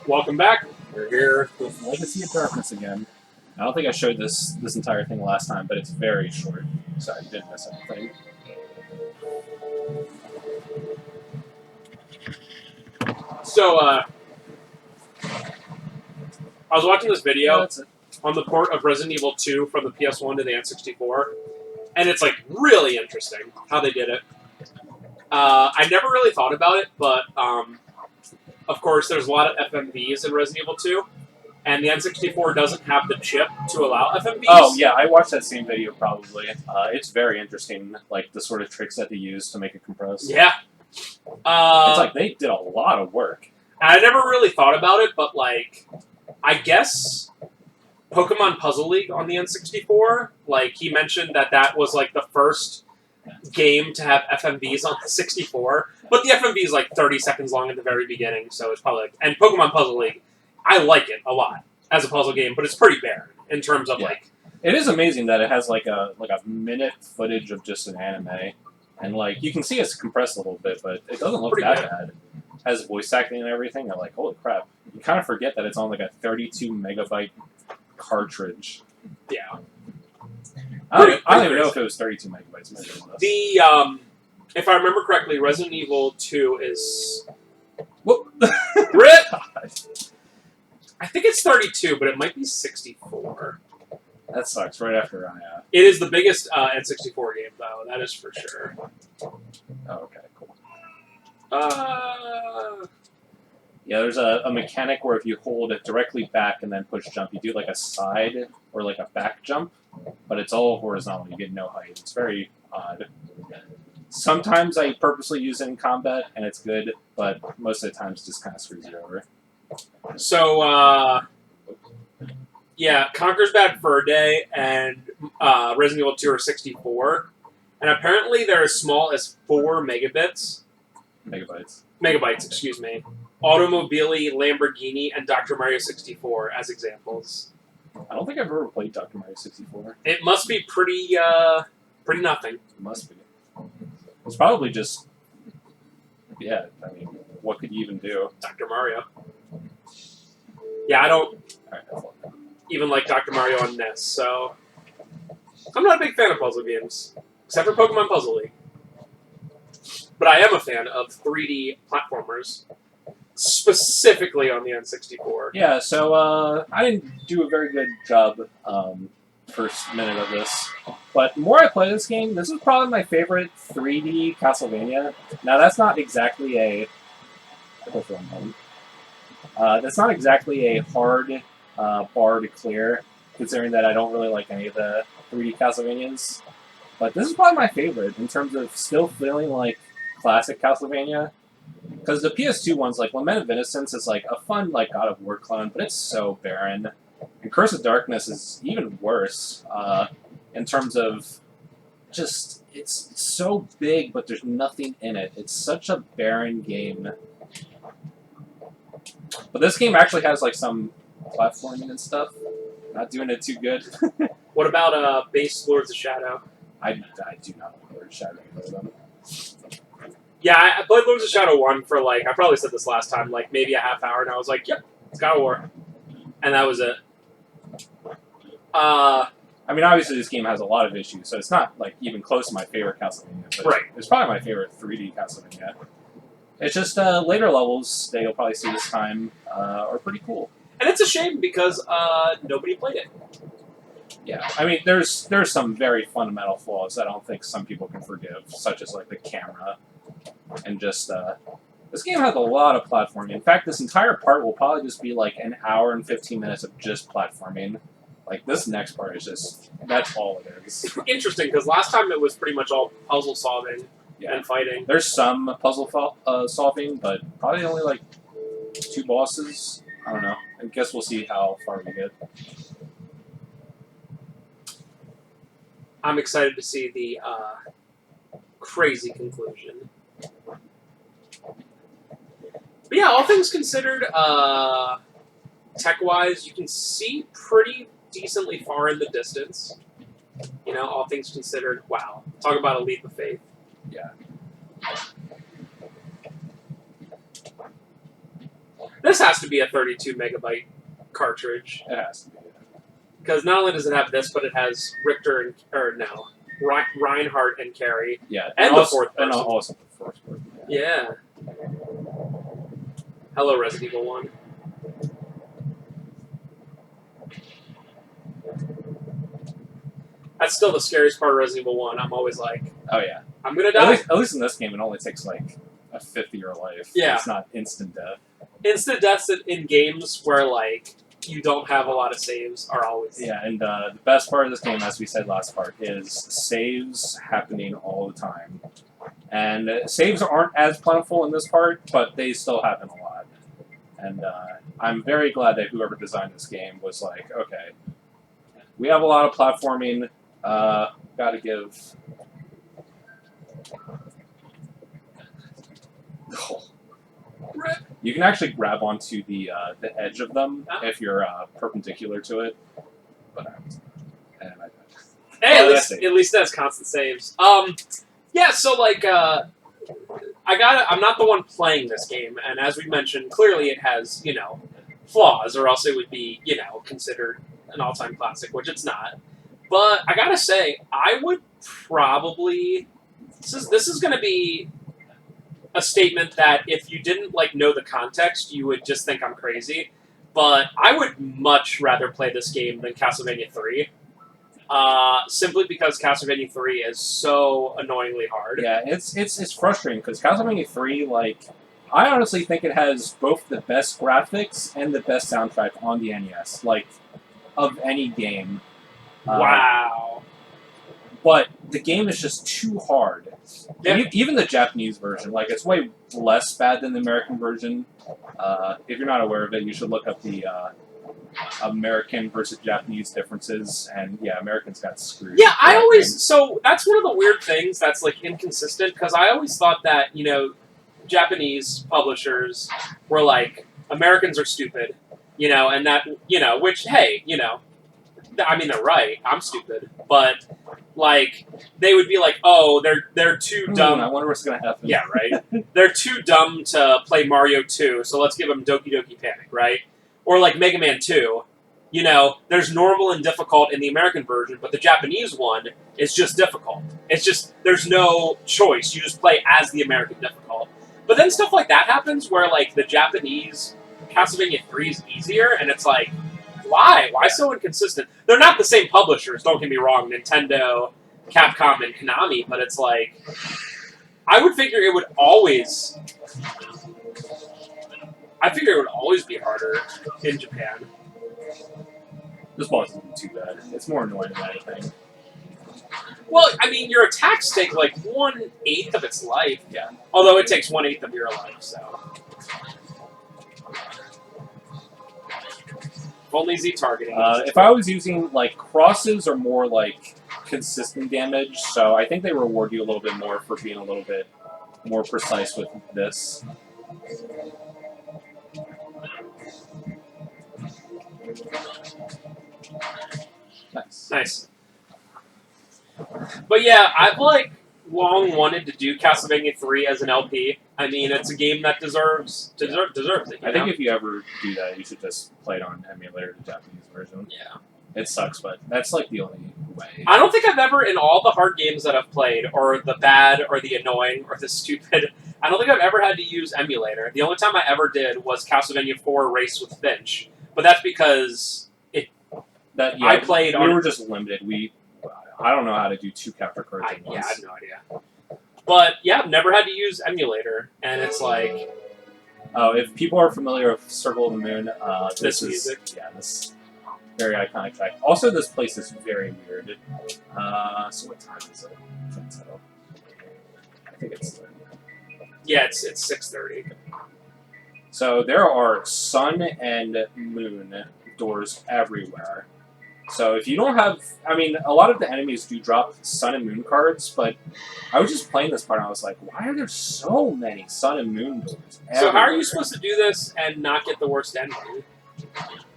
Welcome back. We're here with Legacy of Darkness again. I don't think I showed this entire thing last time, but it's very short, so I didn't miss anything. So, I was watching this video on the port of Resident Evil 2 from the PS1 to the N64, and it's like really interesting how they did it. I never really thought about it, but of course there's a lot of FMVs in Resident Evil 2, and the N64 doesn't have the chip to allow FMVs. Oh yeah, I watched that same video probably. It's very interesting, like the sort of tricks that they use to make it compress. Yeah. It's like they did a lot of work. I never really thought about it, but like, I guess Pokemon Puzzle League on the N64, like he mentioned that was like the first game to have FMVs on the 64, but the FMV is like 30 seconds long at the very beginning, so it's probably like, and Pokemon Puzzle League, I like it a lot as a puzzle game, but it's pretty barren in terms of like. It is amazing that it has like a minute footage of just an anime, and like you can see it's compressed a little bit, but it doesn't look that bad. It has voice acting and everything. I'm like, holy crap! You kind of forget that it's on like a 32 megabyte cartridge. Yeah. I don't even know if it was 32 megabytes. The if I remember correctly, Resident Evil 2 is. Whoop. Rip. I think it's 32, but it might be 64. That sucks. Right after I. It is the biggest N64 game, though. That is for sure. Oh, okay, cool. Yeah, there's a mechanic where if you hold it directly back and then push jump, you do like a side or like a back jump, but it's all horizontal. You get no height. It's very odd. Sometimes I purposely use it in combat, and it's good, but most of the times it just kind of screws you over. So, yeah, Conker's Bad Fur Day and Resident Evil 2 are 64, and apparently they're as small as 4 megabits. Megabytes, excuse me. Automobili, Lamborghini, and Dr. Mario 64 as examples. I don't think I've ever played Dr. Mario 64. It must be pretty nothing. It must be. It's probably just, yeah, I mean, what could you even do? Dr. Mario. Yeah, I don't even like Dr. Mario on NES, so I'm not a big fan of puzzle games, except for Pokemon Puzzle League. But I am a fan of 3D platformers, specifically on the N64. Yeah, so I didn't do a very good job first minute of this, but the more I play this game, this is probably my favorite 3D Castlevania. Now that's not exactly a that's not exactly a hard bar to clear, considering that I don't really like any of the 3D Castlevanias. But this is probably my favorite in terms of still feeling like classic Castlevania. Because the PS2 one's like Lament of Innocence is like a fun like God of War clone, but it's so barren. And Curse of Darkness is even worse in terms of just it's so big, but there's nothing in it. It's such a barren game. But this game actually has like some platforming and stuff. Not doing it too good. What about base Lords of Shadow? I do not like Lords of Shadow either of them. Yeah, I played Lords of Shadow 1 for like, I probably said this last time, like maybe a half hour, and I was like, yep, it's God of War. And that was it. I mean, obviously this game has a lot of issues, so it's not like even close to my favorite Castlevania. But right. It's probably my favorite 3D Castlevania. It's just later levels that you'll probably see this time are pretty cool. And it's a shame because nobody played it. Yeah, I mean, there's some very fundamental flaws that I don't think some people can forgive, such as like the camera and just this game has a lot of platforming. In fact, this entire part will probably just be like an hour and 15 minutes of just platforming. Like this next part is just that's all it is. Interesting, because last time it was pretty much all puzzle solving and fighting. There's some puzzle solving, but probably only like 2 bosses. I don't know. I guess we'll see how far we get. I'm excited to see the crazy conclusion. But yeah, all things considered, tech-wise, you can see pretty decently far in the distance. You know, all things considered, wow. Talk about a leap of faith. Yeah. This has to be a 32 megabyte cartridge. It has to be. Because not only does it have this, but it has Richter Reinhardt and Carrie. Yeah, And the fourth person. And also the fourth person. Yeah. Hello, Resident Evil 1. That's still the scariest part of Resident Evil 1. I'm always like, oh yeah, I'm gonna die. At least in this game, it only takes like a fifth of your life. Yeah. It's not instant death. Instant deaths in games where like you don't have a lot of saves are always And the best part of this game, as we said last part, is saves happening all the time. And saves aren't as plentiful in this part, but they still happen a lot. And I'm very glad that whoever designed this game was like, okay, we have a lot of platforming. Gotta give. Oh. You can actually grab onto the edge of them if you're perpendicular to it. But hey, at least that's constant saves. Yeah. So like, I'm not the one playing this game, and as we mentioned, clearly it has flaws, or else it would be considered an all-time classic, which it's not. But I gotta say, I would probably this is going to be a statement that if you didn't know the context, you would just think I'm crazy. But I would much rather play this game than Castlevania 3. Simply because Castlevania 3 is so annoyingly hard. Yeah, it's frustrating because Castlevania 3, I honestly think it has both the best graphics and the best soundtrack on the NES, of any game. Wow. But the game is just too hard. Yeah. Even the Japanese version, it's way less bad than the American version. If you're not aware of it, you should look up the American versus Japanese differences. And yeah, Americans got screwed. Yeah, so that's one of the weird things that's inconsistent, because I always thought that, Japanese publishers were Americans are stupid, and that, which, hey, I mean, they're right. I'm stupid. But, they would be oh, they're too dumb. I wonder what's going to happen. Yeah, right? They're too dumb to play Mario 2, so let's give them Doki Doki Panic, right? Or Mega Man 2. There's normal and difficult in the American version, but the Japanese one is just difficult. It's just, there's no choice. You just play as the American difficult. But then stuff like that happens where, the Japanese Castlevania 3 is easier, and it's why? Why so inconsistent? They're not the same publishers, don't get me wrong, Nintendo, Capcom, and Konami, but it's I would figure it would always... be harder in Japan. This boss isn't too bad. It's more annoying than anything. Well, I mean, your attacks take 1/8 of its life. Yeah. Although it takes 1/8 of your life, so... Only Z targeting. If I was using, crosses are more, consistent damage, so I think they reward you a little bit more for being a little bit more precise with this. Nice. But yeah, I've, long wanted to do Castlevania 3 as an LP. I mean, it's a game that deserves it. I think if you ever do that, you should just play it on emulator, the Japanese version. Yeah. It sucks, but that's the only way. I don't think I've ever, in all the hard games that I've played, or the bad, or the annoying, or the stupid, I don't think I've ever had to use emulator. The only time I ever did was Castlevania 4 Race with Finch. But that's because I played on... We were just limited. I don't know how to do 2 capture cards at once. Yeah, I have no idea. But, yeah, I've never had to use emulator, and it's Oh, if people are familiar with Circle of the Moon, this music. Yeah, this very iconic track. Also, this place is very weird. So what time is it? I can't tell. I think it's... Yeah, it's 6:30. So there are sun and moon doors everywhere. So if you don't have... I mean, a lot of the enemies do drop sun and moon cards, but I was just playing this part and I was like, why are there so many sun and moon doors everywhere? So how are you supposed to do this and not get the worst enemy?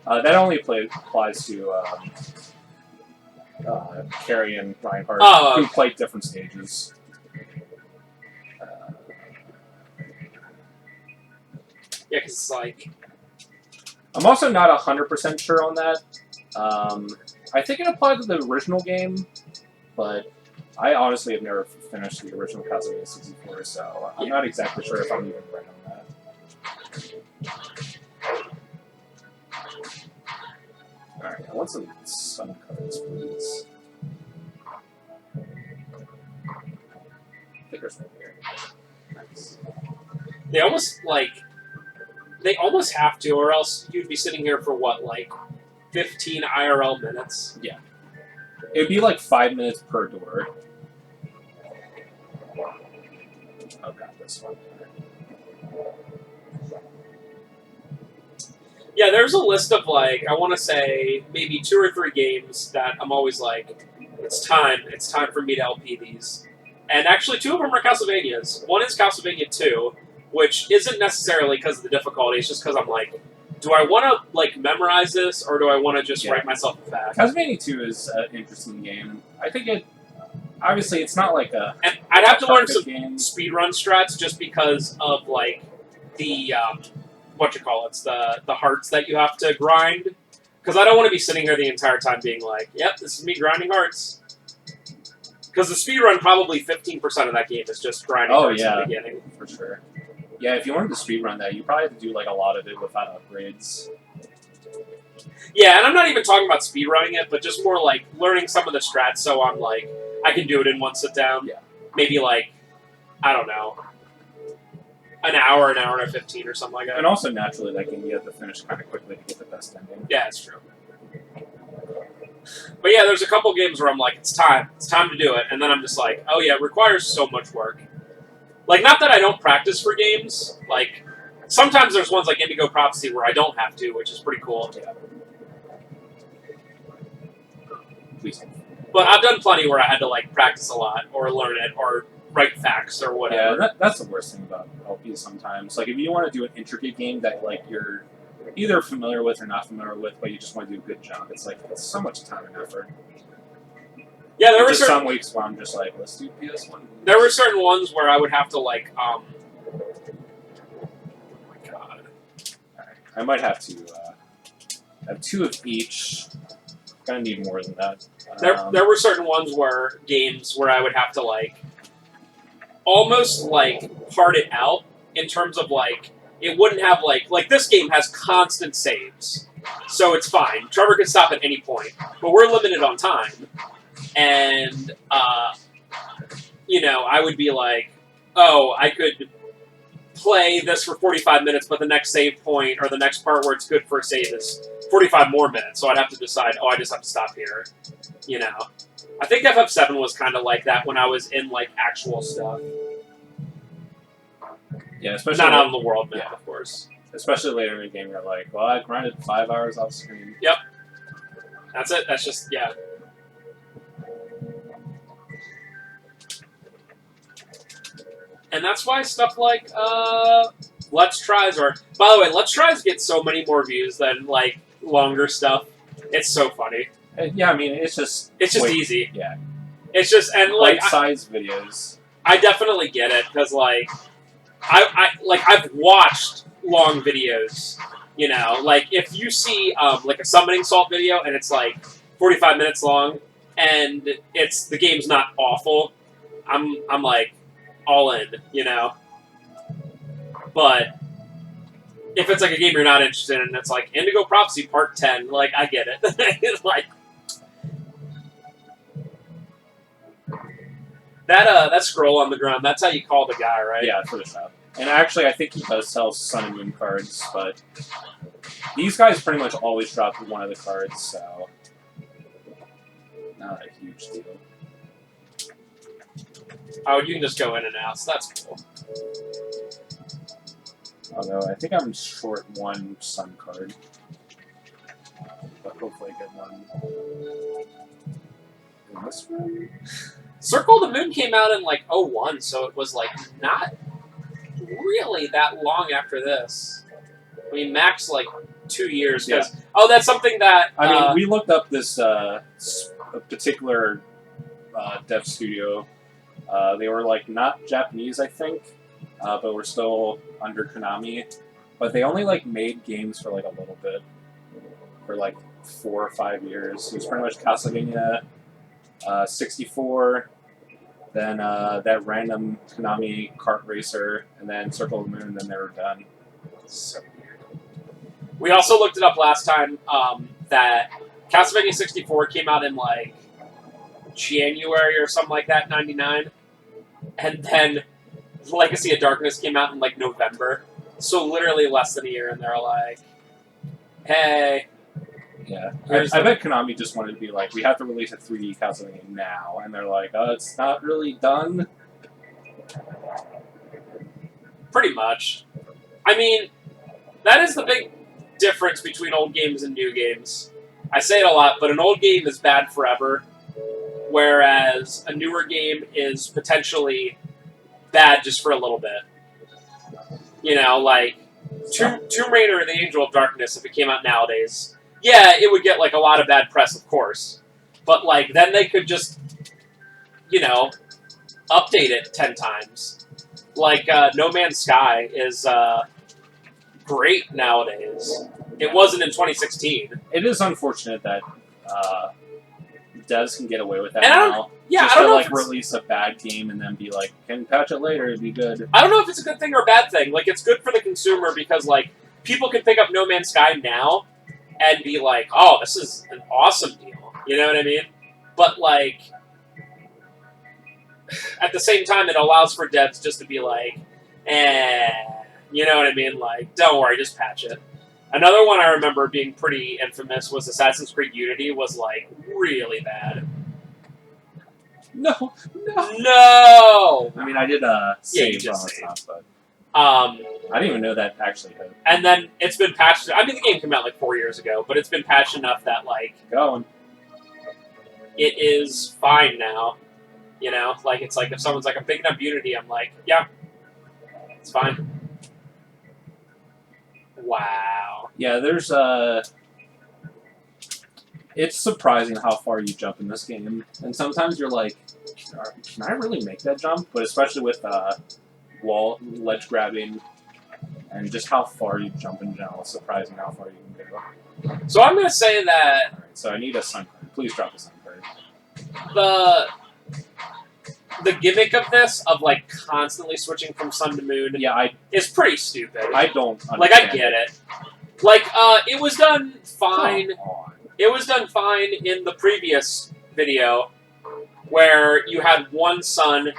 That only applies to Carrie and Reinhardt, who play different stages. Yeah, because it's I'm also not 100% sure on that. I think it applied to the original game, but I honestly have never finished the original Castlevania 64, so I'm not exactly sure if I'm even right on that. Alright, I want some sun cards, please. I think there's one here. Nice. They almost have to, or else you'd be sitting here for what, like 15 IRL minutes? Yeah. It would be like 5 minutes per door. Oh god, this one. Yeah, there's a list of like, I want to say maybe 2 or 3 games that I'm always like, it's time for me to LP these. And actually 2 of them are Castlevanias. One is Castlevania 2, which isn't necessarily because of the difficulty, it's just because I'm like, do I want to like memorize this, or do I want to just write myself a fact? Castlevania 2 is an interesting game. I think it, obviously it's not like a... And I'd have to learn some game. speedrun strats just because of like the, the hearts that you have to grind. Because I don't want to be sitting here the entire time being like, yep, this is me grinding hearts. Because the speedrun, probably 15% of that game is just grinding hearts in the beginning. For sure. Yeah, if you wanted to speedrun that, you probably have to do like a lot of it without upgrades. Yeah, and I'm not even talking about speedrunning it, but just more like learning some of the strats so I'm like, I can do it in one sit down. Yeah. Maybe like, I don't know, an hour and 15 or something like that. And also, naturally, that game you have to finish kind of quickly to get the best ending. Yeah, it's true. But yeah, there's a couple games where I'm like, it's time to do it, and then I'm just like, oh yeah, it requires so much work. Like, not that I don't practice for games, like, sometimes there's ones like Indigo Prophecy where I don't have to, which is pretty cool. Yeah. Please. But I've done plenty where I had to, like, practice a lot, or learn it, or write facts, or whatever. Yeah, that's the worst thing about LPs sometimes. Like, if you want to do an intricate game that, like, you're either familiar with or not familiar with, but you just want to do a good job, it's like, it's so much time and effort. Yeah, there were some weeks where I'm just like, let's do PS1. There were certain ones where I would have to, like, oh my god. Alright, I might have to have 2 of each. Gonna need more than that. There were certain ones where games where I would have to, like, almost, like, part it out in terms of, like, it wouldn't have, like this game has constant saves. So it's fine. Trevor can stop at any point. But we're limited on time. And, you know, I would be like, oh, I could play this for 45 minutes, but the next save point, or the next part where it's good for a save is 45 more minutes. So I'd have to decide, oh, I just have to stop here. You know. I think FF7 was kind of like that when I was in, like, actual stuff. Yeah, especially... Not out in the world map, of course. Especially later in the game, you're like, well, I grinded 5 hours off screen. Yep. That's it. That's just, yeah. And that's why stuff like Let's Tries are... By the way, Let's Tries get so many more views than, like, longer stuff. It's so funny. Yeah, I mean, it's just... It's just easy. Yeah. It's just... And, like... Bite-sized videos. I definitely get it, because, like... I've watched long videos, you know? Like, if you see, like, a Summoning Salt video, and it's, like, 45 minutes long, and the game's not awful, I'm like... all in, you know? But if it's like a game you're not interested in, it's like Indigo Prophecy Part 10, like, I get it. It's like... That scroll on the ground, that's how you call the guy, right? Yeah, for the shop. And actually, I think he does sell Sun and Moon cards, but these guys pretty much always drop one of the cards, so not a huge deal. Oh, you can just go in and out, so that's cool. Although, I think I'm short 1 Sun card. But hopefully I get one. In this one? Circle of the Moon came out in, like, 01, so it was, like, not really that long after this. I mean, max, like, 2 years. Yeah. Oh, that's something that... I mean, we looked up this particular dev studio. They were, like, not Japanese, I think, but were still under Konami. but they only like made games for like a little bit, for like 4 or 5 years. It was pretty much Castlevania 64, then that random Konami kart racer, and then Circle of the Moon, and then they were done. So weird. We also looked it up last time that Castlevania 64 came out in like January or something like that, 99. And then Legacy of Darkness came out in like November. So literally less than a year, and they're like, hey. Yeah, I bet Konami just wanted to be like, we have to release a 3D Castlevania now, and they're like, oh, it's not really done. Pretty much. I mean, that is the big difference between old games and new games. I say it a lot, but an old game is bad forever, whereas a newer game is potentially bad just for a little bit. You know, like Tomb Raider and the Angel of Darkness, if it came out nowadays, yeah, it would get like a lot of bad press, of course. But like then they could just, you know, update it 10 times. Like No Man's Sky is great nowadays. It wasn't in 2016. It is unfortunate that devs can get away with that And now. Yeah, just I don't to know like release a bad game and then be like, can patch it later, it'd be good. I don't know if it's a good thing or a bad thing. Like, it's good for the consumer because, like, people can pick up No Man's Sky now and be like, oh, this is an awesome deal. You know what I mean? But, like, at the same time, it allows for devs just to be like, you know what I mean? Like, don't worry, just patch it. Another one I remember being pretty infamous was Assassin's Creed Unity was, like, really bad. No. No! I mean, I did save on the top, but I didn't even know that actually hit. And then it's been patched. I mean, the game came out like 4 years ago, but it's been patched enough that like it is fine now. You know, like it's like if someone's like, I'm picking up Unity, I'm like, yeah, it's fine. Wow. Yeah, there's it's surprising how far you jump in this game, and sometimes you're like, can I really make that jump? But especially with ledge grabbing, and just how far you jump in general, it's surprising how far you can go. So I'm gonna say that. All right, so I need a sun card. Please drop a sun card. The gimmick of this, of like constantly switching from sun to moon, is pretty stupid. I don't understand. Like I get it. Like it was done fine. It was done fine in the previous video, where you had one sun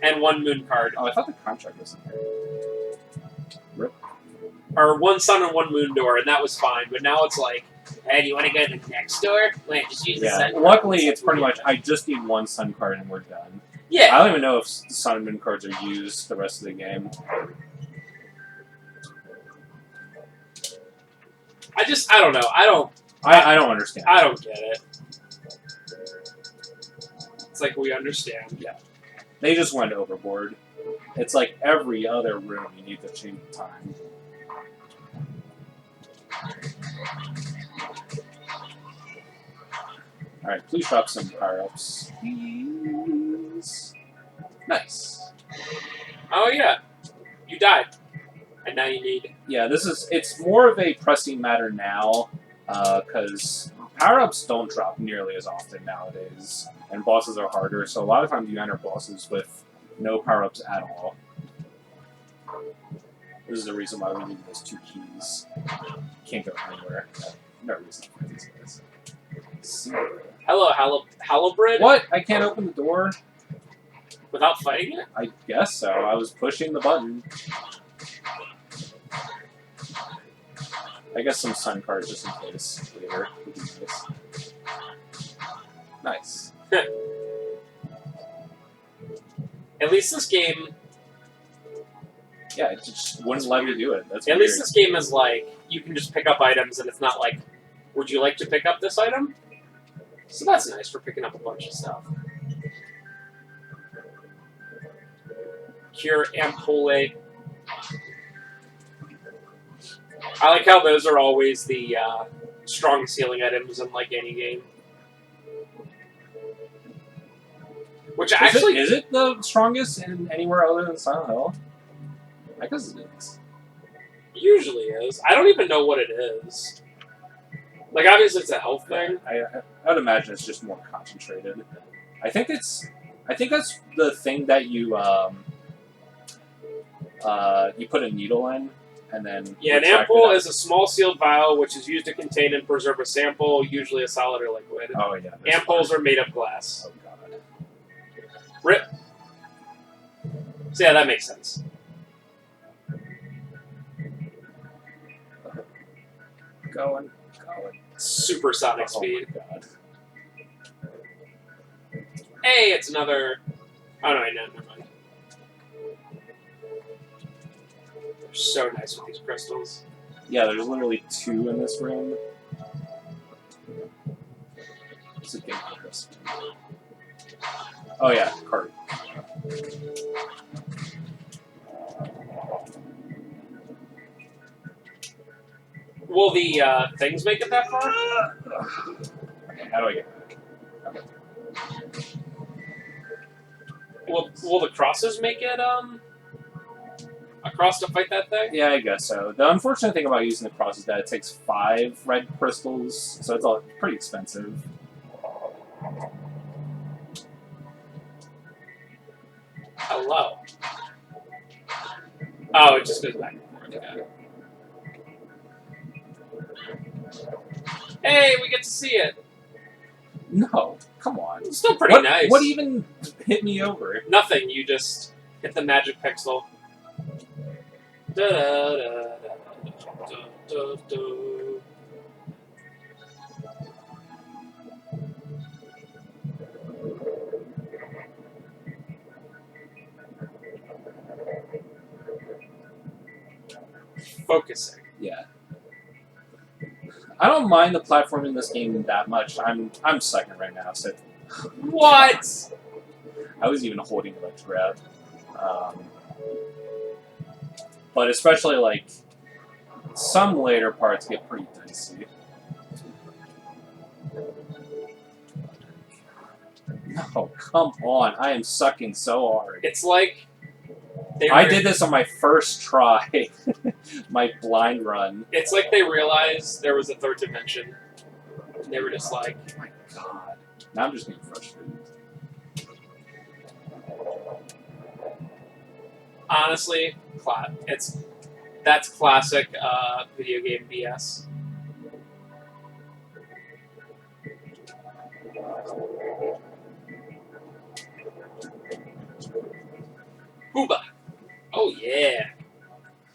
and one moon card. Oh, I thought the contract was in there. Rip. Or one sun and one moon door, and that was fine. But now it's like, hey, do you want to go to the next door? Wait, just use the sun card. Luckily, it's pretty much, I just need one sun card and we're done. Yeah. I don't even know if sun and moon cards are used the rest of the game. I don't know. I don't understand. I don't get it. It's like, we understand. Yeah. They just went overboard. It's like every other room you need to change the time. Alright, please drop some power-ups. Please. Nice. Oh, yeah. You died. And now you need... Yeah, it's more of a pressing matter now, because power-ups don't drop nearly as often nowadays, and bosses are harder, so a lot of times you enter bosses with no power-ups at all. This is the reason why we need those 2 keys. Can't go anywhere. No reason for these guys. Hello, Halibrid? What? I can't open the door? Without fighting it? I guess so. I was pushing the button. I guess some sun cards just in case later would be nice. Nice. At least this game... Yeah, it just wouldn't let me do it. That's At weird. least this game is like, you can just pick up items and it's not like, would you like to pick up this item? So that's nice for picking up a bunch of stuff. Cure Ampule. I like how those are always the strongest healing items in like any game. Which actually... Is it the strongest in anywhere other than Silent Hill? I guess it is. Usually is. I don't even know what it is. Like, obviously it's a health thing. I would imagine it's just more concentrated. I think that's the thing that you put a needle in, and then Yeah, an retract ampoule it out. is a small sealed vial which is used to contain and preserve a sample, usually a solid or liquid. Oh yeah. Ampoules are made of glass. Oh god. Rip. So yeah, that makes sense. Going. Supersonic speed. Oh my god. Hey, it's another... Oh, no, never mind. They're so nice with these crystals. Yeah, there's literally 2 in this room. It's a big crystal. Oh yeah, cart. Will the things make it that far? Okay, how do I get back? Will the crosses make it across to fight that thing? Yeah, I guess so. The unfortunate thing about using the cross is that it takes 5 red crystals, so it's all pretty expensive. Hello. Oh, it just goes back and forth. Okay. Hey, we get to see it. No, come on. It's still pretty nice. What even hit me over? Nothing. You just hit the magic pixel. Da da da da da da. Focusing. Yeah. I don't mind the platform in this game that much. I'm second right now, so What? I was even holding it like to grab. But especially like some later parts get pretty dicey. No, come on! I am sucking so hard. It's like I did this on my first try, my blind run. It's like they realized there was a third dimension, and they were just like, "Oh my god!" Now I'm just getting frustrated. honestly, that's classic video game BS. Hooba! Oh yeah,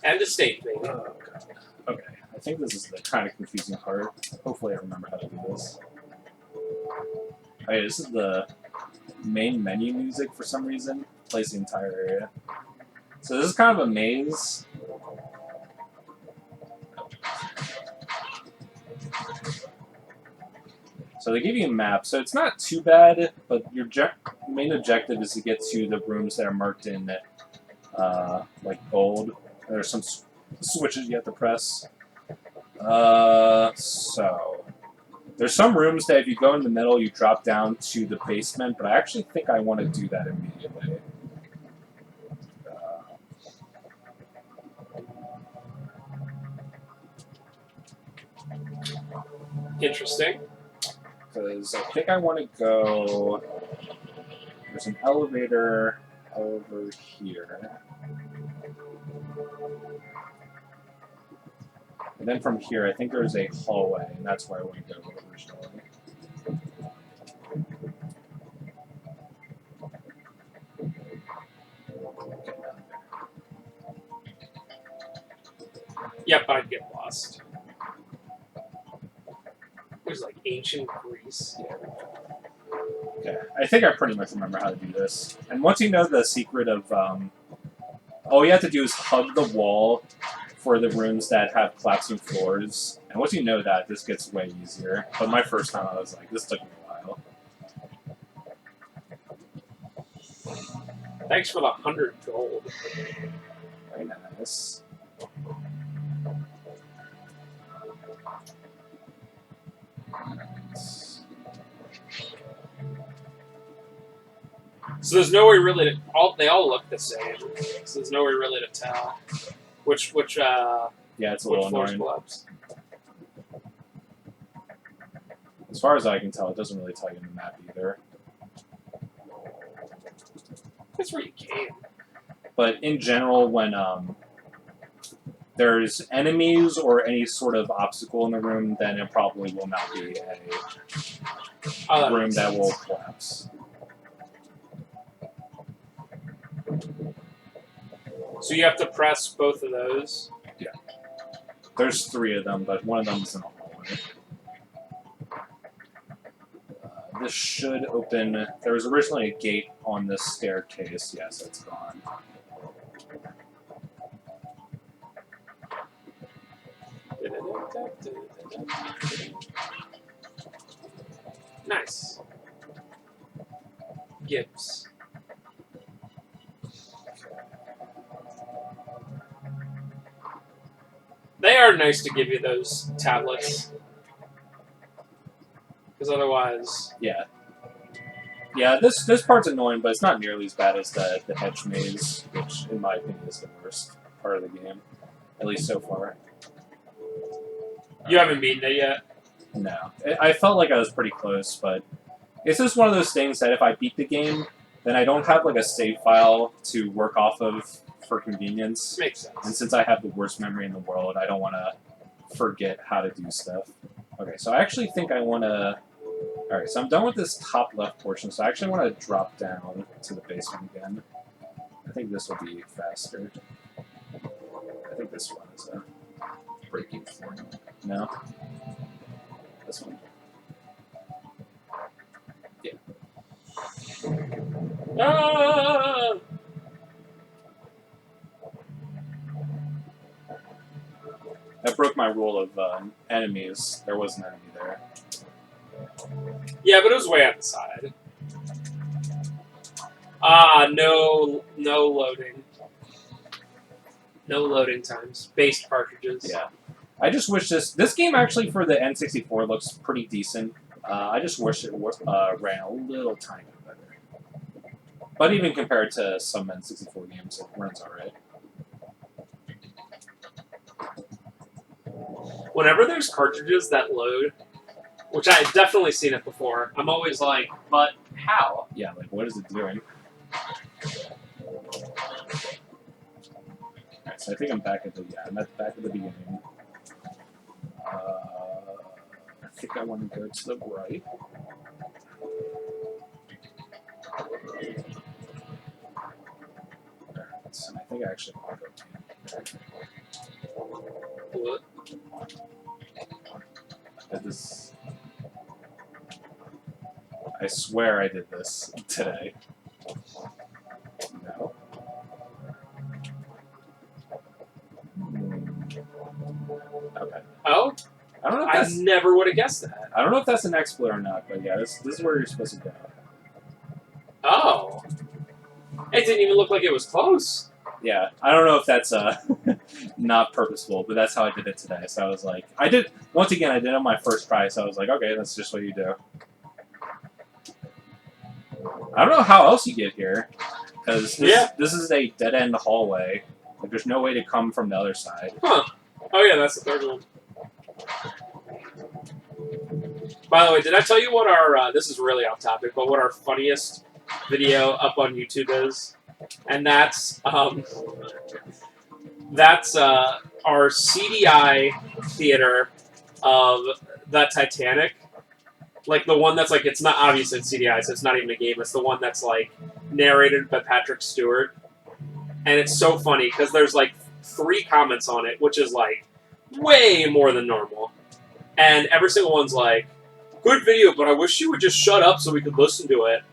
and the stage, baby. Oh, god. Okay, I think this is the kind of confusing part. Hopefully I remember how to do this. Okay, this is the main menu music for some reason. Plays the entire area. So this is kind of a maze. So they give you a map, so it's not too bad, but your main objective is to get to the rooms that are marked in like gold. There's some switches you have to press. So there's some rooms that if you go in the middle, you drop down to the basement, but I actually think I want to do that immediately. Interesting. Because I think I want to go... There's an elevator over here. And then from here, I think there's a hallway, and that's where I want to go originally. Yep, I'd get lost. It was like ancient Greece. Yeah. Okay, I think I pretty much remember how to do this. And once you know the secret of, all you have to do is hug the wall for the rooms that have collapsing floors. And once you know that, this gets way easier. But my first time, I was like, this took me a while. Thanks for the 100 gold. Very nice. So there's no way really to... they all look the same. So there's no way really to tell. Which Yeah, Yeah, it's a Which little floors annoying. collapse? As far as I can tell, it doesn't really tell you in the map either. That's where you came. But in general, when there's enemies or any sort of obstacle in the room, then it probably will not be a room that will collapse. So you have to press both of those. Yeah. There's 3 of them, but one of them's in a hallway. This should open. There was originally a gate on this staircase. Yes, it's gone. Nice. Gibbs. They are nice to give you those tablets. Because otherwise... Yeah. Yeah, this part's annoying, but it's not nearly as bad as the hedge maze, which, in my opinion, is the worst part of the game. At least so far. You haven't beaten it yet? No. I felt like I was pretty close, but it's just one of those things that if I beat the game, then I don't have like a save file to work off of for convenience. Makes sense. And since I have the worst memory in the world, I don't want to forget how to do stuff. Okay, so I actually think I want to... Alright, so I'm done with this top left portion, so I actually want to drop down to the basement again. I think this will be faster. I think this one is a breaking floor. No? This one. Yeah. Ah! That broke my rule of enemies. There was an enemy there. Yeah, but it was way outside. Ah, no loading. No loading times. Based cartridges. Yeah. I just wish this game actually for the N64 looks pretty decent. I just wish it ran a little tiny bit better. But even compared to some N64 games, it runs alright. Whenever there's cartridges that load, which I have definitely seen it before, I'm always like, but how? Yeah, like what is it doing? Alright, so I think I'm back at the back at the beginning. I think I want to go to the right. Alright, so I think I actually want to go What? this. I swear I did this today. No. Okay. Oh? I don't know if I that's never would have guessed that. I don't know if that's an exploit or not, but yeah, this is where you're supposed to go. Oh. It didn't even look like it was close. Yeah, I don't know if that's not purposeful, but that's how I did it today. So I was like, I did it on my first try, so I was like, okay, that's just what you do. I don't know how else you get here, because this is a dead-end hallway. Like, there's no way to come from the other side. Huh. Oh yeah, that's the third one. By the way, did I tell you what our, this is really off topic, but what our funniest video up on YouTube is? And that's our CDI theater of the Titanic. Like the one that's like, it's not obviously it's CDI, so it's not even a game. It's the one that's like narrated by Patrick Stewart. And it's so funny because there's like 3 comments on it, which is like way more than normal. And every single one's like, good video, but I wish you would just shut up so we could listen to it.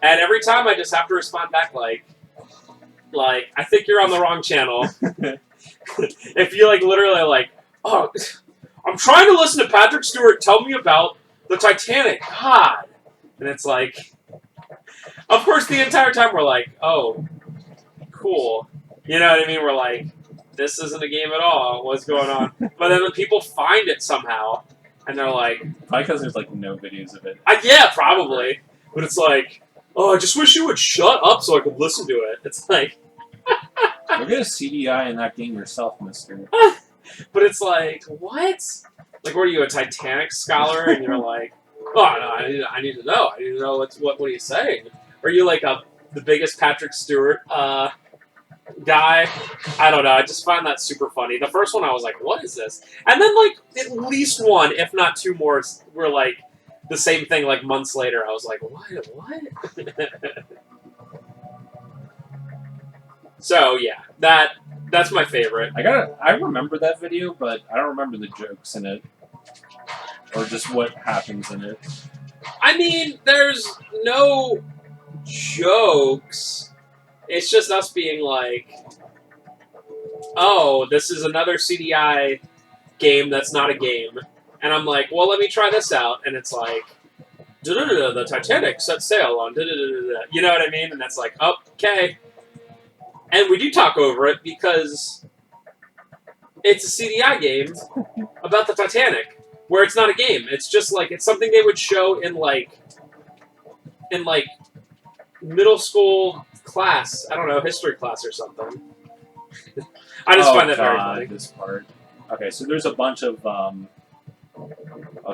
And every time I just have to respond back like, I think you're on the wrong channel. If you like literally like, oh, I'm trying to listen to Patrick Stewart tell me about the Titanic. God. And it's like, of course the entire time we're like, oh, cool. You know what I mean? We're like, this isn't a game at all. What's going on? But then the people find it somehow, and they're like... Probably because there's like no videos of it. Yeah, probably. But it's like, oh, I just wish you would shut up so I could listen to it. It's like... You'll get a CDI in that game yourself, mister. But it's like, what? Like, what are you, a Titanic scholar? And you're like, oh, no, I need to know. I need to know what are you saying? Are you like the biggest Patrick Stewart guy? I don't know. I just find that super funny. The first one, I was like, what is this? And then, like, at least one, if not two more, were like the same thing, like, months later. I was like, what? So, yeah, that's my favorite. I remember that video, but I don't remember the jokes in it. Or just what happens in it. I mean, there's no jokes. It's just us being like, oh, this is another CDI game that's not a game. And I'm like, well, let me try this out. And it's like, the Titanic set sail on, you know what I mean? And that's like, oh, okay. And we do talk over it because it's a CDI game about the Titanic, where it's not a game. It's just like, it's something they would show in middle school class. I don't know, history class or something. I just find that very funny. This part. Okay, so there's a bunch of, I'll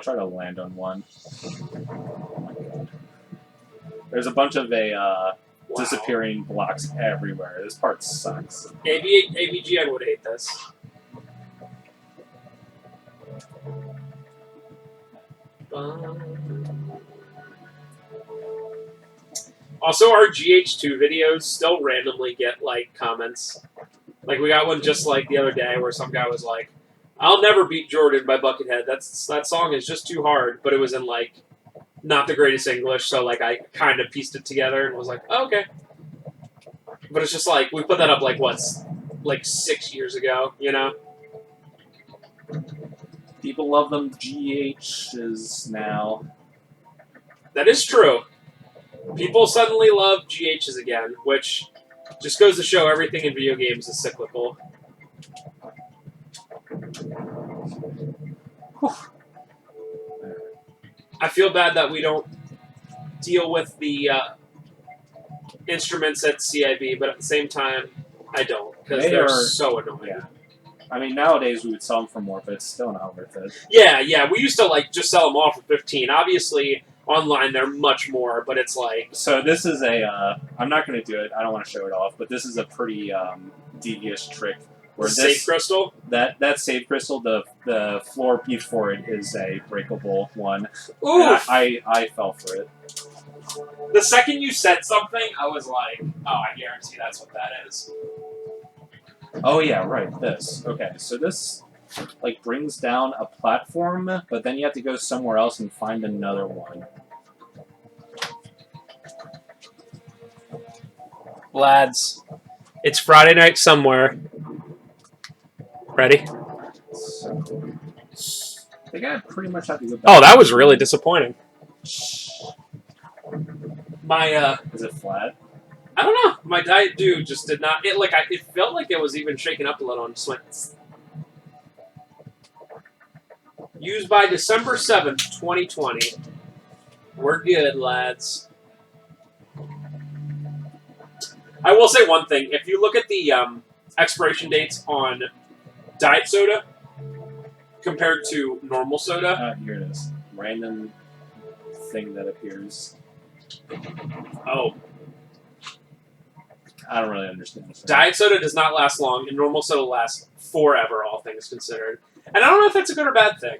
try to land on one. Oh my god. There's a bunch of disappearing blocks everywhere. This part sucks. AVGN would hate this. Also, our GH2 videos still randomly get, like, comments. Like, we got one just, like, the other day where some guy was like, I'll never beat Jordan by Buckethead. That song is just too hard. But it was in, like, not the greatest English, so, like, I kind of pieced it together and was like, oh, okay. But it's just, like, we put that up, like, like 6 years ago, you know? People love them GHs now. That is true. People suddenly love GHs again, which just goes to show everything in video games is cyclical. I feel bad that we don't deal with the instruments at CIB, but at the same time, I don't, because they're so annoying. Yeah. I mean, nowadays we would sell them for more, but it's still not worth it. Yeah, we used to, like, just sell them all for 15. Obviously, online they're much more, but it's like... So this is a, I'm not going to do it, I don't want to show it off, but this is a pretty devious trick. Where save crystal? That save crystal, the floor before it is a breakable one. Oof! I fell for it. The second you said something, I was like, oh, I guarantee that's what that is. Oh yeah, right, this. Okay, so this, like, brings down a platform, but then you have to go somewhere else and find another one. Lads, it's Friday night somewhere. Ready? So, I think I pretty much have to go back. Oh, that was really disappointing. My, Is it flat? I don't know. My Diet Dew just did not... It felt like it was even shaken up a little and just went... Used by December 7th, 2020. We're good, lads. I will say one thing. If you look at the expiration dates on Diet Soda compared to normal soda... Here it is. Random thing that appears. Oh. I don't really understand this. Diet soda does not last long, and normal soda lasts forever, all things considered. And I don't know if that's a good or bad thing.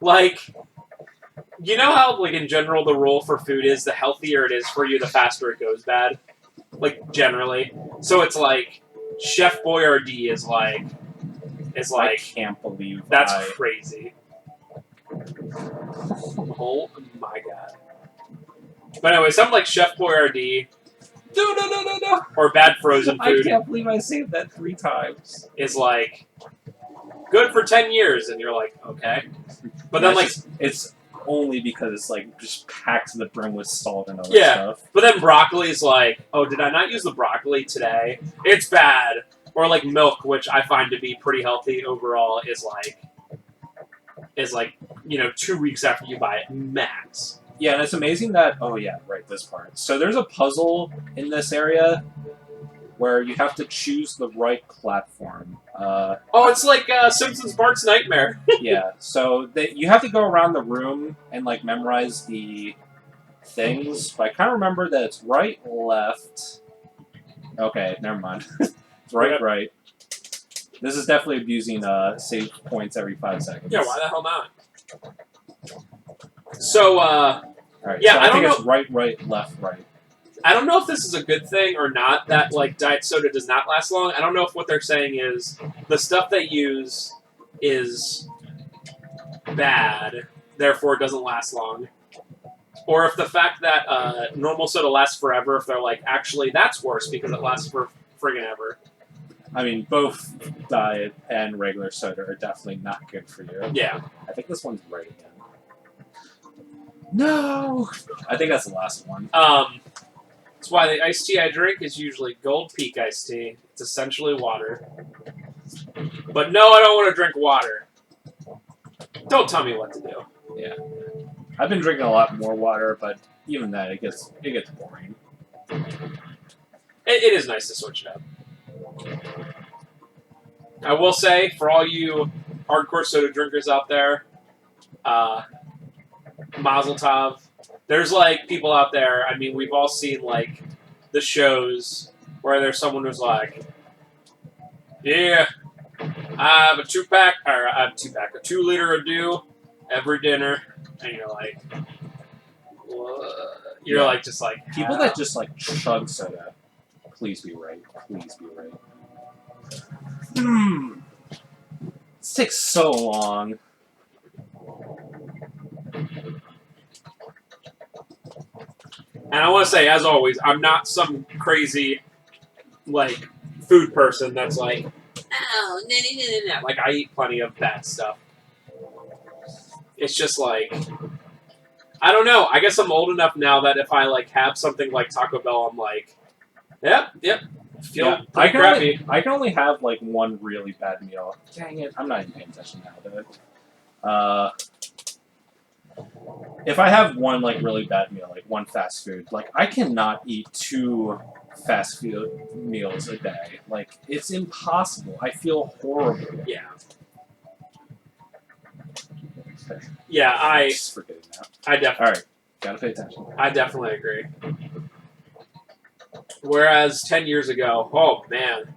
Like, you know how, like, in general, the rule for food is the healthier it is for you, the faster it goes bad? Like, generally. So it's like, Chef Boyardee is like... I can't believe that's crazy. Oh my god. But anyway, something like Chef Boyardee... No. Or bad frozen food. I can't believe I saved that 3 times. Is like good for 10 years, and you're like, okay. But then, like, it's only because it's like just packed to the brim with salt and other stuff. But then broccoli is like, oh, did I not use the broccoli today? It's bad. Or like milk, which I find to be pretty healthy overall, is like, you know, 2 weeks after you buy it, max. Yeah, and it's amazing that... Oh, yeah, right, this part. So there's a puzzle in this area where you have to choose the right platform. Oh, it's like Simpsons Bart's Nightmare. Yeah, so you have to go around the room and like memorize the things, but I kind of remember that it's right, left. Okay, never mind. It's right, Yep. right. This is definitely abusing save points every 5 seconds. Yeah, why the hell not? So, Alright, yeah, so I I think don't it's right, right, left, right. I don't know if this is a good thing or not, that, like, diet soda does not last long. I don't know if what they're saying is the stuff they use is bad, therefore it doesn't last long. Or if the fact that normal soda lasts forever, if they're like, actually, that's worse because it lasts for friggin' ever. I mean, both diet and regular soda are definitely not good for you. Yeah. I think this one's right again. No! I think that's the last one. That's why the iced tea I drink is usually Gold Peak iced tea. It's essentially water. But no, I don't want to drink water. Don't tell me what to do. Yeah. I've been drinking a lot more water, but even that, it gets boring. It is nice to switch it up. I will say, for all you hardcore soda drinkers out there, Mazel Tov. There's like people out there. I mean, we've all seen like the shows where there's someone who's like, "Yeah, I have a 2-liter of dew every dinner," and you're like, what? You're like just like People that just like chug soda. Please be right. Please be right. This takes so long. And I want to say, as always, I'm not some crazy, like, food person that's like, oh, nah. Like, I eat plenty of bad stuff. It's just like, I don't know. I guess I'm old enough now that if I, like, have something like Taco Bell, I'm like, yep, feel pretty crappy. I can only have, like, one really bad meal. Dang it, I'm not even paying attention now to it. If I have one like really bad meal, like one fast food, like I cannot eat 2 fast food meals a day. Like it's impossible. I feel horrible. Yeah. Yeah, I just forgetting that. definitely. All right, gotta pay attention. I definitely agree. Whereas 10 years ago, oh man,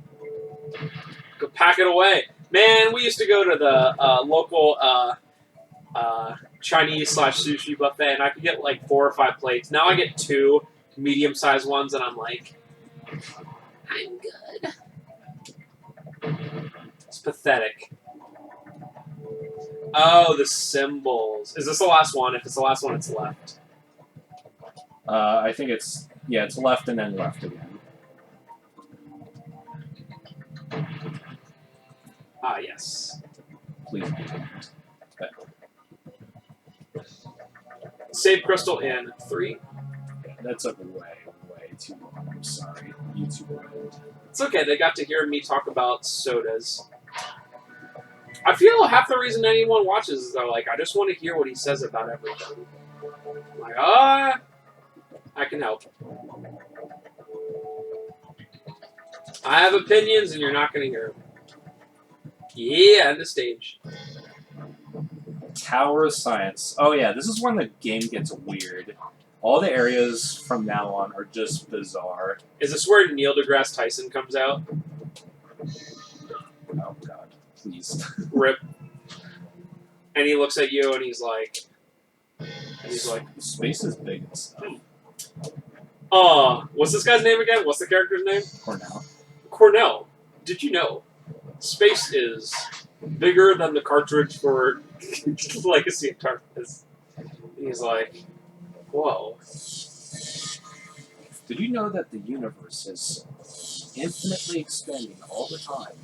go pack it away, man. We used to go to the local Chinese/sushi buffet, and I could get like 4 or 5 plates. Now I get 2 medium-sized ones, and I'm like, I'm good. It's pathetic. Oh, the symbols. Is this the last one? If it's the last one, it's left. I think it's left and then left again. Ah, yes. Please. Save crystal in 3. That took way too long. I'm sorry. YouTube ruined. It's okay. They got to hear me talk about sodas. I feel half the reason anyone watches is they're like, I just want to hear what he says about everything. I'm like, I can help. I have opinions, and you're not going to hear them. Yeah, end of stage. Tower of Science. Oh yeah, this is when the game gets weird. All the areas from now on are just bizarre. Is this where Neil deGrasse Tyson comes out? Oh god, please. Rip. And he looks at you and he's like, space is big and stuff. What's this guy's name again? What's the character's name? Cornell. Cornell. Did you know? Space is bigger than the cartridge for Legacy of Darkness. He's like, whoa. Did you know that the universe is infinitely expanding all the time?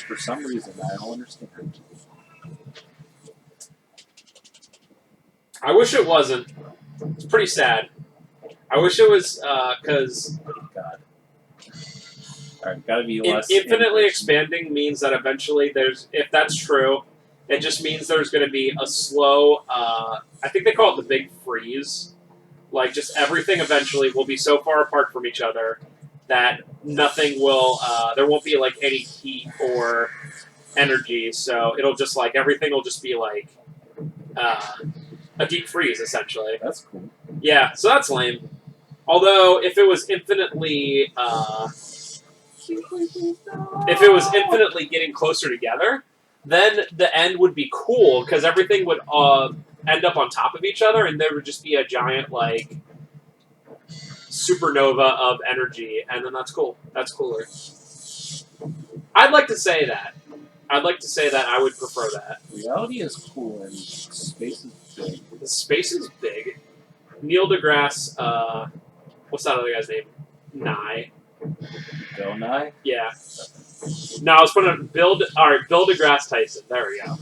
For some reason, I don't understand. I wish it wasn't. It's pretty sad. I wish it was, because... God. Alright, gotta be less... Infinitely expanding means that eventually there's... If that's true, it just means there's going to be a slow... I think they call it the big freeze. Like, just everything eventually will be so far apart from each other that nothing will, there won't be like any heat or energy, so it'll just like everything will just be like a deep freeze essentially. That's cool. Yeah, so that's lame. Although if it was infinitely getting closer together, then the end would be cool because everything would end up on top of each other, and there would just be a giant like supernova of energy, and then that's cool. That's cooler. I'd like to say that. I'd like to say that I would prefer that. Reality is cool and space is big. The space is big. Neil deGrasse, what's that other guy's name? Nye. Bill Nye? Yeah. No, I was putting Bill deGrasse Tyson. There we go.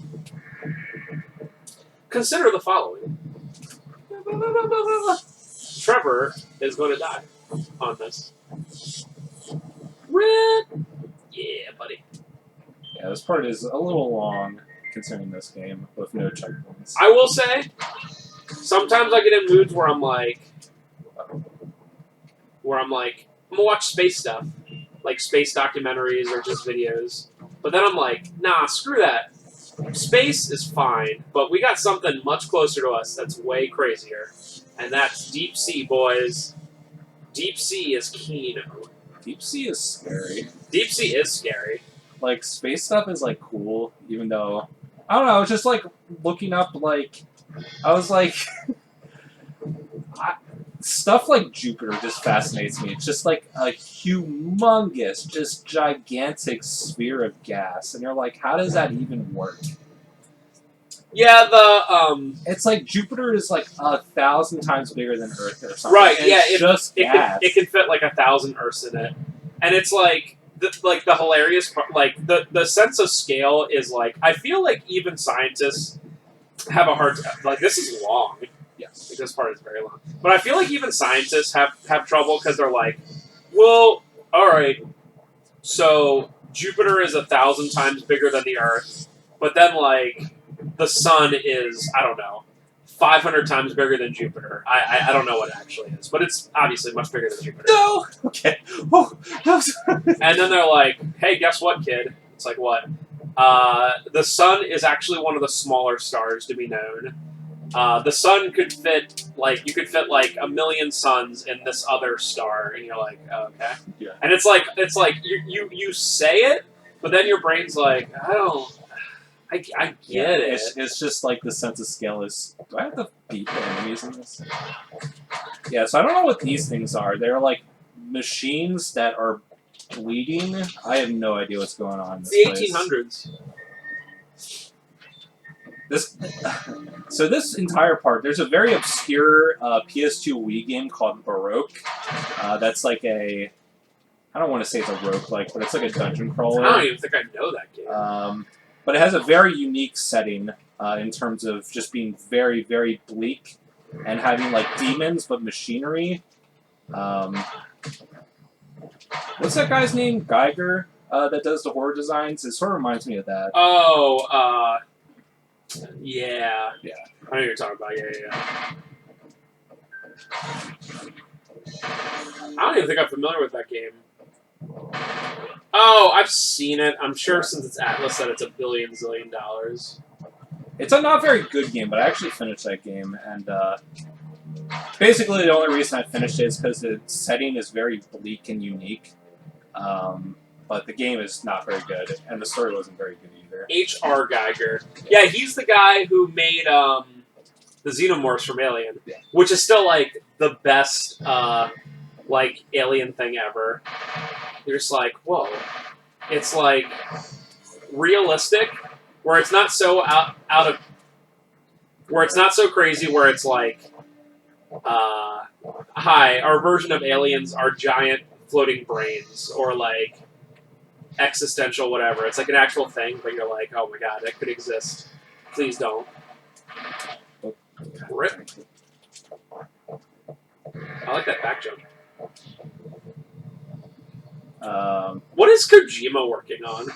Consider the following. Trevor is going to die on this. Red. Yeah, buddy. Yeah, this part is a little long concerning this game with no checkpoints. I will say, sometimes I get in moods where I'm like, I'm gonna watch space stuff, like space documentaries or just videos. But then I'm like, nah, screw that. Space is fine, but we got something much closer to us that's way crazier, and that's deep sea, boys. Deep sea is Kino. Deep sea is scary. Deep sea is scary. Like, space stuff is, like, cool, even though... I don't know, I was just, like, looking up, like... I was, like... stuff like Jupiter just fascinates me. It's just, like, a humongous, just gigantic sphere of gas. And you're like, how does that even work? Yeah, It's like Jupiter is, like, 1,000 times bigger than Earth or something. Right, and yeah. it's just gas. It can fit, like, 1,000 Earths in it. And it's, like... the hilarious part, like, the sense of scale is, like, I feel like even scientists have a hard time. Like, this is long. Yes. Like, this part is very long. But I feel like even scientists have trouble because they're like, well, alright, so Jupiter is 1,000 times bigger than the Earth, but then, like, the Sun is, I don't know, 500 times bigger than Jupiter. I don't know what it actually is, but it's obviously much bigger than Jupiter. No! Okay. Oh, no. And then they're like, hey, guess what, kid? It's like, what? The Sun is actually one of the smaller stars to be known. The Sun could fit, like, you could fit, like, 1 million suns in this other star, and you're like, oh, okay. Yeah. And it's like you say it, but then your brain's like, I get it. It's just like the sense of scale is. Do I have to beat the enemies in this? Yeah, so I don't know what these things are. They're like machines that are bleeding. I have no idea what's going on. In this It's place. the 1800s. This entire part, there's a very obscure PS2 Wii game called Baroque. That's like a. I don't want to say it's a roguelike, but it's like a dungeon crawler. I don't even think I know that game. But it has a very unique setting in terms of just being very, very bleak and having like demons but machinery. What's that guy's name? Geiger that does the horror designs? It sort of reminds me of that. Oh, yeah. Yeah. I know what you're talking about. Yeah. I don't even think I'm familiar with that game. Oh, I've seen it. I'm sure since it's Atlas that it's $1 billion zillion. It's a not very good game, but I actually finished that game, and basically the only reason I finished it is because the setting is very bleak and unique, but the game is not very good, and the story wasn't very good either. H.R. Geiger. Yeah, he's the guy who made the Xenomorphs from Alien, which is still, like, the best, like, alien thing ever. You're just like, whoa. It's, like, realistic, where it's not so out of... Where it's not so crazy, where it's like, hi, our version of aliens are giant floating brains, or, like, existential whatever. It's, like, an actual thing, but you're like, oh my god, that could exist. Please don't. Rip. I like that back jump. What is Kojima working on?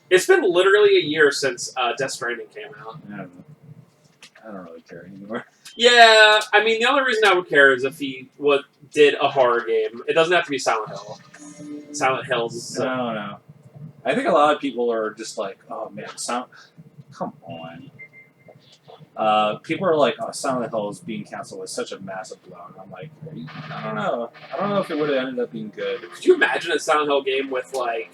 It's been literally a year since Death Stranding came out. I don't know. I don't really care anymore. Yeah, I mean, the only reason I would care is if he did a horror game. It doesn't have to be Silent Hill. Silent Hills. I don't know. I think a lot of people are just like, oh man, come on. People are like, oh, Silent Hill is being canceled with such a massive blow. And I'm like, I don't know. I don't know if it would have ended up being good. Could you imagine a Silent Hill game with like...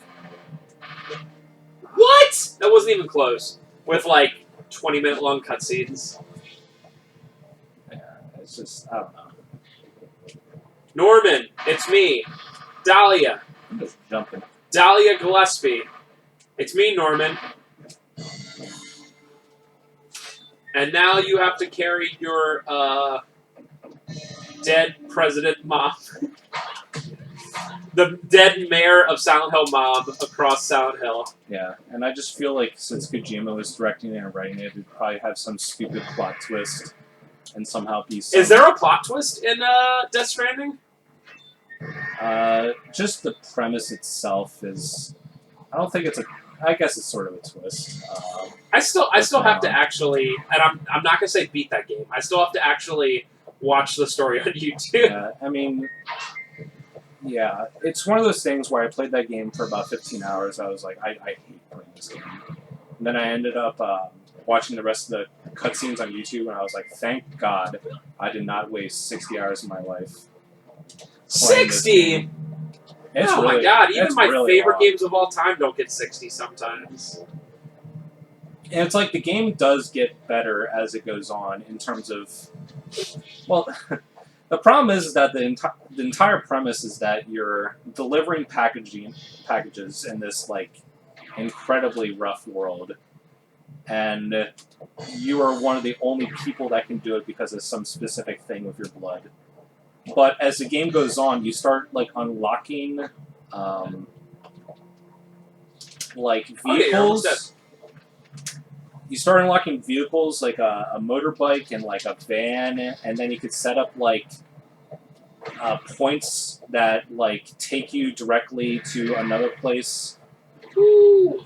What? That wasn't even close. With like 20-minute long cutscenes. Yeah, it's just, I don't know. Norman, it's me. Dahlia. I'm just jumping. Dahlia Gillespie. It's me, Norman. And now you have to carry your dead president mom. The dead mayor of Silent Hill mob across Silent Hill. Yeah, and I just feel like since Kojima was directing it and writing it, it'd probably have some stupid plot twist and somehow be some... Is there a plot twist in Death Stranding? Just the premise itself is... I don't think it's a... I guess it's sort of a twist. I still have to actually... And I'm not going to say beat that game. I still have to actually watch the story on YouTube. Yeah, I mean... Yeah, it's one of those things where I played that game for about 15 hours. I was like, I hate playing this game. And then I ended up watching the rest of the cutscenes on YouTube, and I was like, thank God I did not waste 60 hours of my life. 60? Oh really, my God, even my really favorite long. games of all time don't get 60 sometimes. And it's like the game does get better as it goes on in terms of... Well... The problem is that the entire premise is that you're delivering packages in this like incredibly rough world, and you are one of the only people that can do it because of some specific thing with your blood. But as the game goes on, you start like unlocking like vehicles. You start unlocking vehicles like a motorbike and like a van, and then you could set up like points that like take you directly to another place. Ooh.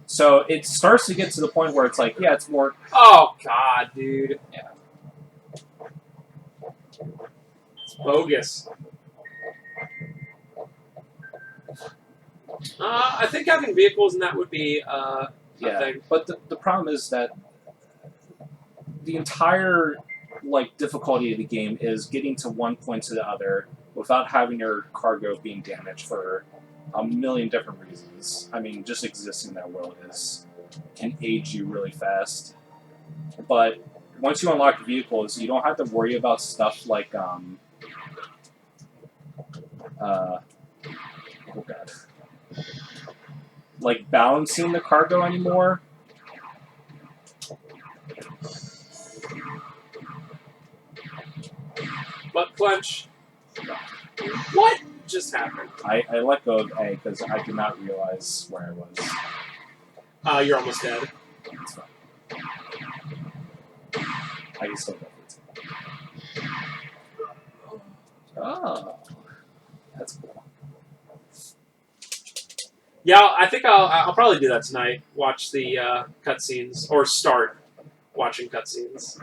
So it starts to get to the point where it's like, yeah, it's more... Oh, God, dude. Yeah. It's bogus. I think having vehicles in that would be Yeah, thing. but the problem is that the entire like difficulty of the game is getting to one point to the other without having your cargo being damaged for a million different reasons. I mean, just existing in that world can age you really fast. But once you unlock the vehicles, you don't have to worry about stuff like oh god. Like balancing the cargo anymore. Butt clench. What just happened? I let go of A because I did not realize where I was. You're almost dead. It's fine. I can still go for it. Oh, that's cool. Yeah, I think I'll probably do that tonight. Watch the cutscenes, or start watching cutscenes.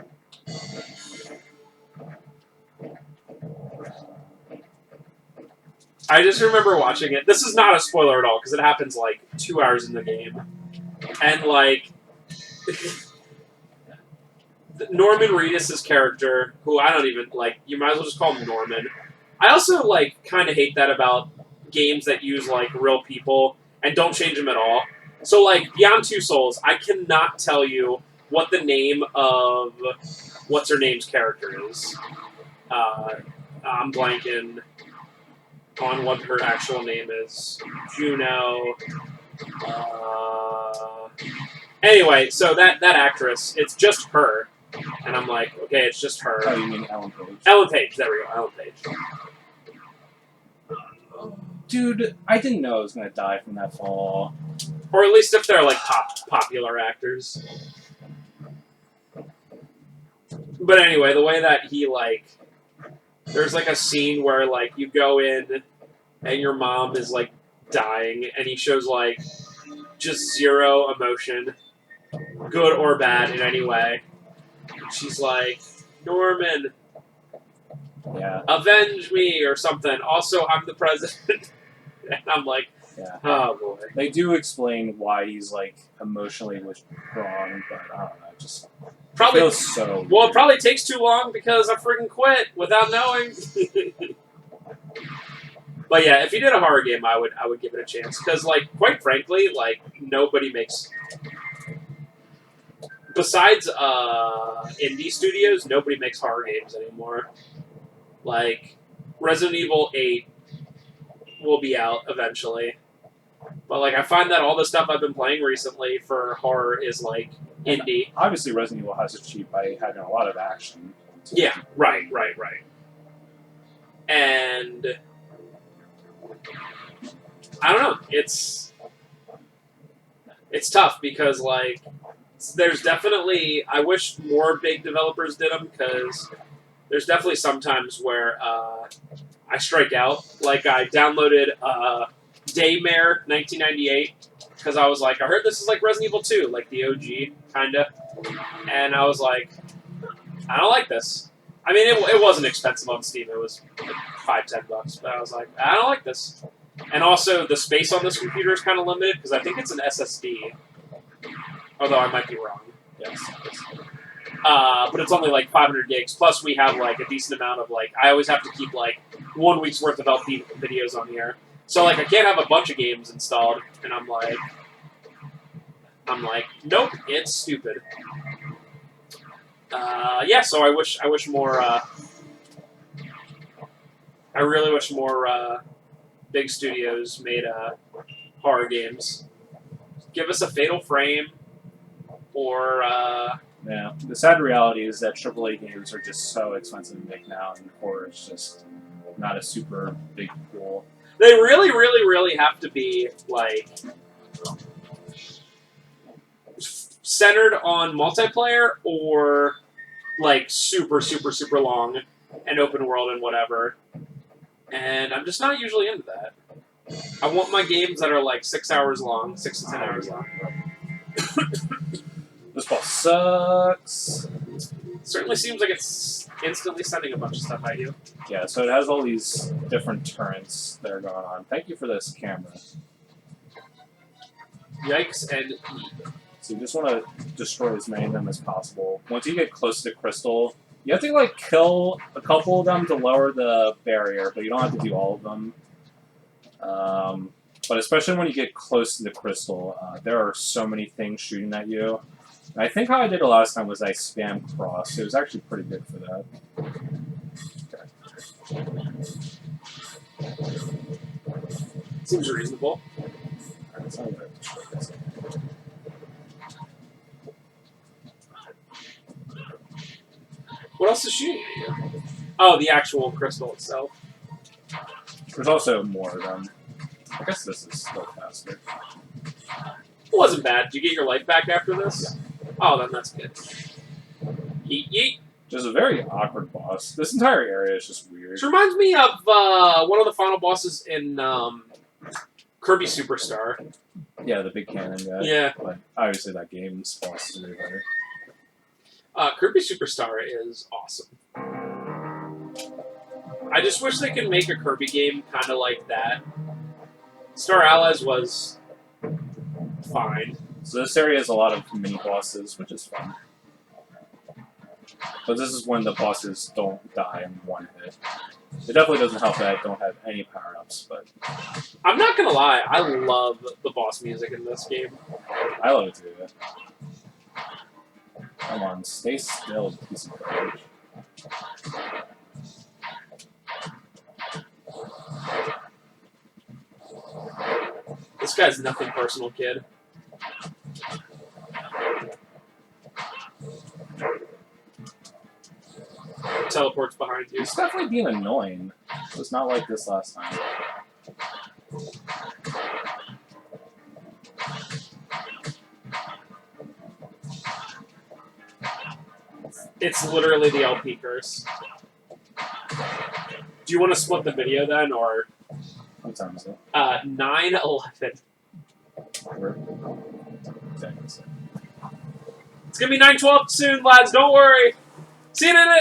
I just remember watching it. This is not a spoiler at all because it happens like 2 hours in the game, and like Norman Reedus' character, who I don't even like. You might as well just call him Norman. I also like kind of hate that about games that use like real people and don't change them at all. So like Beyond Two Souls, I cannot tell you what the name of what's her name's character is. I'm blanking on what her actual name is. Juno. Anyway, so that actress, it's just her. And I'm like, okay, it's just her. Oh, you mean Ellen Page? Ellen Page, there we go, Ellen Page. Dude, I didn't know I was gonna die from that fall. Or at least if they're like popular actors. But anyway, the way that he like, there's like a scene where like you go in and your mom is like dying, and he shows like just zero emotion, good or bad in any way. And she's like, Norman, Yeah. avenge me or something. Also, I'm the president. And I'm like, Yeah. oh boy. They do explain why he's like emotionally withdrawn, but I don't know. It just Probably. feels so. Well, it probably takes too long because I freaking quit without knowing. But yeah, if you did a horror game, I would give it a chance because, like, quite frankly, like nobody makes. Besides indie studios, nobody makes horror games anymore. Like, Resident Evil 8 will be out eventually. But, like, I find that all the stuff I've been playing recently for horror is, like, indie. Obviously, Resident Evil has it cheap by having a lot of action. Yeah, right. And I don't know. It's tough because, like, there's definitely... I wish more big developers did them because there's definitely sometimes where I strike out. Like, I downloaded Daymare 1998 because I was like, I heard this is like Resident Evil 2, like the OG, kind of. And I was like, I don't like this. I mean, it wasn't expensive on Steam. It was like $5-10, but I was like, I don't like this. And also, the space on this computer is kind of limited because I think it's an SSD. Although I might be wrong. Yes. But it's only like 500 gigs. Plus, we have like a decent amount of like. I always have to keep like 1 week's worth of LP videos on here. So like, I can't have a bunch of games installed. And I'm like, nope, it's stupid. Yeah. So I wish more. I really wish more big studios made horror games. Give us a Fatal Frame, or Yeah. The sad reality is that AAA games are just so expensive to make now, and horror is just not a super big pool. they really, really, really have to be like centered on multiplayer or like super, super, super long and open world and whatever. And I'm just not usually into that. I want my games that are like 6 hours long, 6 to 10 hours long. This ball sucks. Certainly seems like it's instantly sending a bunch of stuff at you. Yeah, so it has all these different turrets that are going on. Thank you for this camera. Yikes and So you just want to destroy as many of them as possible. Once you get close to the crystal, you have to like kill a couple of them to lower the barrier, but you don't have to do all of them. But especially when you get close to the crystal, there are so many things shooting at you. And I think how I did it last time was I spammed cross. It was actually pretty good for that. Okay. seems reasonable. Alright, so I'm gonna destroy this. What else is shooting at you? Oh, the actual crystal itself. There's also more of them. I guess this is still faster. It wasn't bad. Did you get your life back after this? Oh, then that's good. Yeet yeet. Just a very awkward boss. This entire area is just weird. This reminds me of one of the final bosses in Kirby Superstar. Yeah, the big cannon guy. Yeah. But obviously that game's boss is way better. Kirby Superstar is awesome. I just wish they could make a Kirby game kind of like that. Star Allies was fine. So this area has a lot of mini bosses, which is fun. But this is when the bosses don't die in one hit. It definitely doesn't help that I don't have any power-ups, but... I'm not gonna lie, I love the boss music in this game. I love it too, yeah. Come on, stay still, piece of garbage. This guy's nothing personal, kid. Teleports behind you. It's definitely being annoying. It was not like this last time. It's literally the LP curse. Do you want to split the video then, or What time is it? 9:11? We're... Dang, It's gonna be 9/12 soon, lads. Don't worry. See you in a minute.